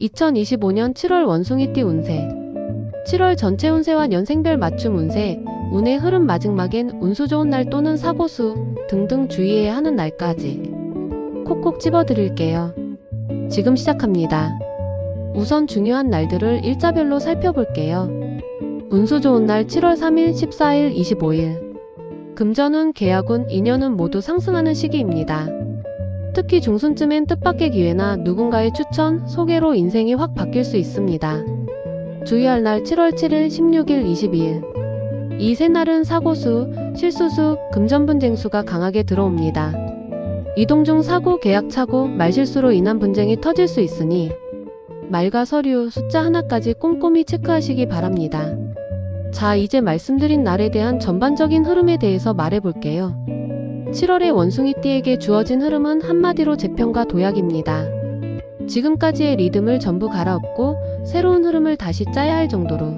2025년 7월 원숭이띠 운세. 7월 전체 운세와 년생별 맞춤 운세, 운의 흐름 마지막엔 운수 좋은 날 또는 사고수 등등 주의해야 하는 날까지 콕콕 집어드릴게요. 지금 시작합니다. 우선 중요한 날들을 일자별로 살펴볼게요. 운수 좋은 날 7월 3일, 14일, 25일. 금전운, 계약운, 인연운 모두 상승하는 시기입니다. 특히 중순쯤엔 뜻밖의 기회나 누군가의 추천, 소개로 인생이 확 바뀔 수 있습니다. 주의할 날 7월 7일, 16일, 22일. 이 세 날은 사고수, 실수수, 금전분쟁수가 강하게 들어옵니다. 이동 중 사고, 계약 착오, 말실수로 인한 분쟁이 터질 수 있으니 말과 서류, 숫자 하나까지 꼼꼼히 체크하시기 바랍니다. 자, 이제 말씀드린 날에 대한 전반적인 흐름에 대해서 말해볼게요. 7월의 원숭이띠에게 주어진 흐름은 한마디로 재편과 도약입니다. 지금까지의 리듬을 전부 갈아엎고 새로운 흐름을 다시 짜야 할 정도로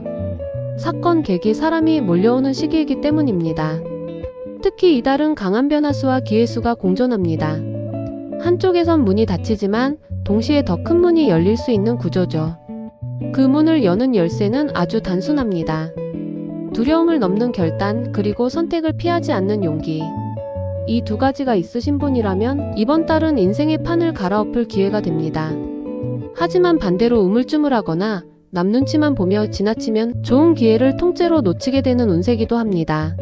사건, 계기, 사람이 몰려오는 시기이기 때문입니다. 특히 이달은 강한 변화수와 기회수가 공존합니다. 한쪽에선 문이 닫히지만 동시에 더 큰 문이 열릴 수 있는 구조죠. 그 문을 여는 열쇠는 아주 단순합니다. 두려움을 넘는 결단, 그리고 선택을 피하지 않는 용기. 이 두 가지가 있으신 분이라면 이번 달은 인생의 판을 갈아엎을 기회가 됩니다. 하지만 반대로 우물쭈물하거나 남 눈치만 보며 지나치면 좋은 기회를 통째로 놓치게 되는 운세기도 합니다.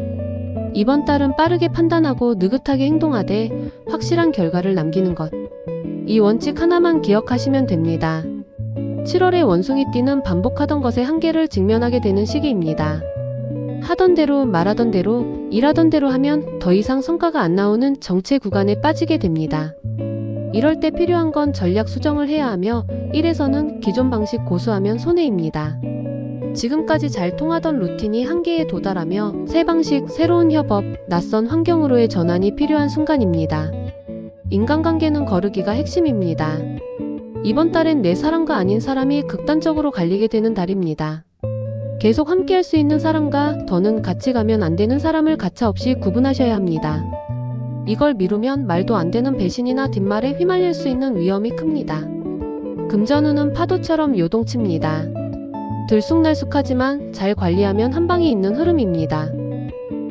이번 달은 빠르게 판단하고 느긋하게 행동하되 확실한 결과를 남기는 것. 이 원칙 하나만 기억하시면 됩니다. 7월의 원숭이띠는 반복하던 것의 한계를 직면하게 되는 시기입니다. 하던 대로, 말하던 대로, 일하던 대로 하면 더 이상 성과가 안 나오는 정체 구간에 빠지게 됩니다. 이럴 때 필요한 건 전략 수정을 해야 하며 1에서는 기존 방식 고수하면 손해입니다. 지금까지 잘 통하던 루틴이 한계에 도달하며 새 방식, 새로운 협업, 낯선 환경으로의 전환이 필요한 순간입니다. 인간관계는 거르기가 핵심입니다. 이번 달엔 내 사람과 아닌 사람이 극단적으로 갈리게 되는 달입니다. 계속 함께할 수 있는 사람과 더는 같이 가면 안 되는 사람을 가차없이 구분하셔야 합니다. 이걸 미루면 말도 안 되는 배신이나 뒷말에 휘말릴 수 있는 위험이 큽니다. 금전운은 파도처럼 요동칩니다. 들쑥날쑥하지만 잘 관리하면 한방이 있는 흐름입니다.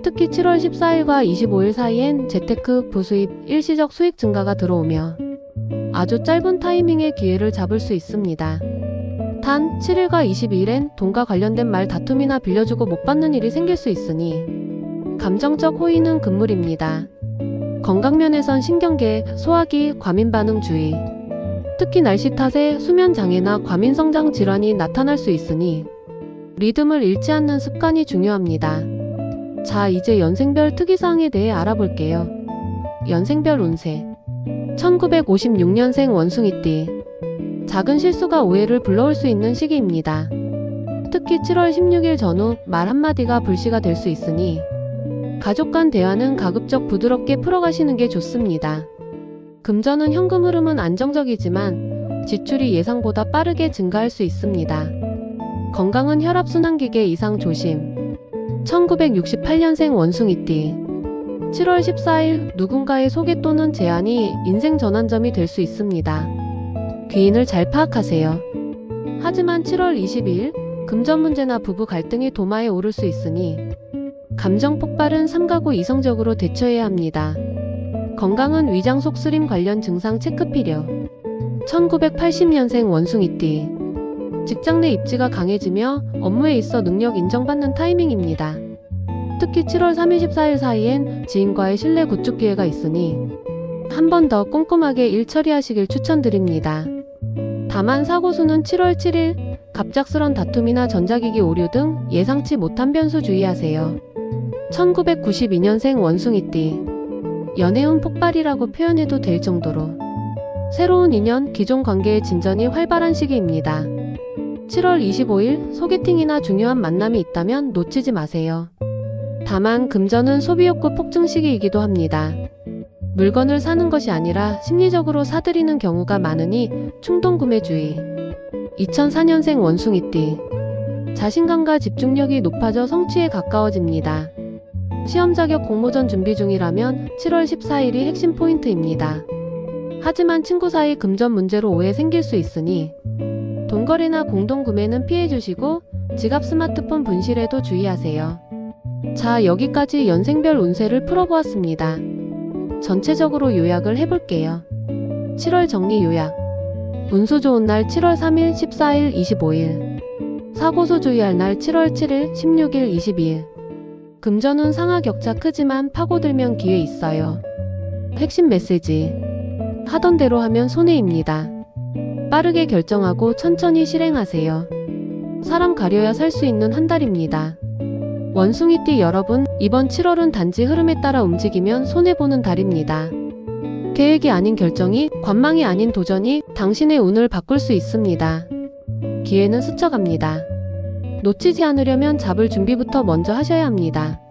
특히 7월 14일과 25일 사이엔 재테크, 부수입, 일시적 수익 증가가 들어오며 아주 짧은 타이밍에 기회를 잡을 수 있습니다. 단 7일과 22일엔 돈과 관련된 말 다툼이나 빌려주고 못 받는 일이 생길 수 있으니 감정적 호의는 금물입니다. 건강면에선 신경계, 소화기, 과민 반응 주의. 특히 날씨 탓에 수면 장애나 과민 성장 질환이 나타날 수 있으니 리듬을 잃지 않는 습관이 중요합니다. 자, 이제 연생별 특이사항에 대해 알아볼게요. 연생별 운세. 1956년생 원숭이띠. 작은 실수가 오해를 불러올 수 있는 시기입니다. 특히 7월 16일 전후 말 한마디가 불씨가 될 수 있으니 가족 간 대화는 가급적 부드럽게 풀어가시는 게 좋습니다. 금전은 현금 흐름은 안정적이지만 지출이 예상보다 빠르게 증가할 수 있습니다. 건강은 혈압순환기계 이상 조심. 1968년생 원숭이띠. 7월 14일 누군가의 소개 또는 제안이 인생 전환점이 될 수 있습니다. 귀인을 잘 파악하세요. 하지만 7월 22일 금전 문제나 부부 갈등이 도마에 오를 수 있으니 감정 폭발은 삼가고 이성적으로 대처해야 합니다. 건강은 위장 속쓰림 관련 증상 체크 필요. 1980년생 원숭이띠. 직장 내 입지가 강해지며 업무에 있어 능력 인정받는 타이밍입니다. 특히 7월 3일 14일 사이엔 지인과의 신뢰 구축 기회가 있으니 한 번 더 꼼꼼하게 일 처리하시길 추천드립니다. 다만 사고수는 7월 7일 갑작스런 다툼이나 전자기기 오류 등 예상치 못한 변수 주의하세요. 1992년생 원숭이띠. 연애운 폭발이라고 표현해도 될 정도로 새로운 인연, 기존 관계의 진전이 활발한 시기입니다. 7월 25일 소개팅이나 중요한 만남이 있다면 놓치지 마세요. 다만 금전은 소비욕구 폭증 시기이기도 합니다. 물건을 사는 것이 아니라 심리적으로 사들이는 경우가 많으니 충동구매 주의. 2004년생 원숭이띠. 자신감과 집중력이 높아져 성취에 가까워집니다. 시험 자격 공모전 준비 중이라면 7월 14일이 핵심 포인트입니다. 하지만 친구 사이 금전 문제로 오해 생길 수 있으니 줄거리나 공동구매는 피해주시고 지갑 스마트폰 분실에도 주의하세요. 자, 여기까지 연생별 운세를 풀어보았습니다. 전체적으로 요약을 해볼게요. 7월 정리 요약. 운수 좋은 날 7월 3일, 14일, 25일. 사고수 주의할 날 7월 7일, 16일, 22일. 금전운 상하 격차 크지만 파고들면 기회 있어요. 핵심 메시지. 하던 대로 하면 손해입니다. 빠르게 결정하고 천천히 실행하세요. 사람 가려야 살 수 있는 한 달입니다. 원숭이띠 여러분, 이번 7월은 단지 흐름에 따라 움직이면 손해보는 달입니다. 계획이 아닌 결정이, 관망이 아닌 도전이 당신의 운을 바꿀 수 있습니다. 기회는 스쳐갑니다. 놓치지 않으려면 잡을 준비부터 먼저 하셔야 합니다.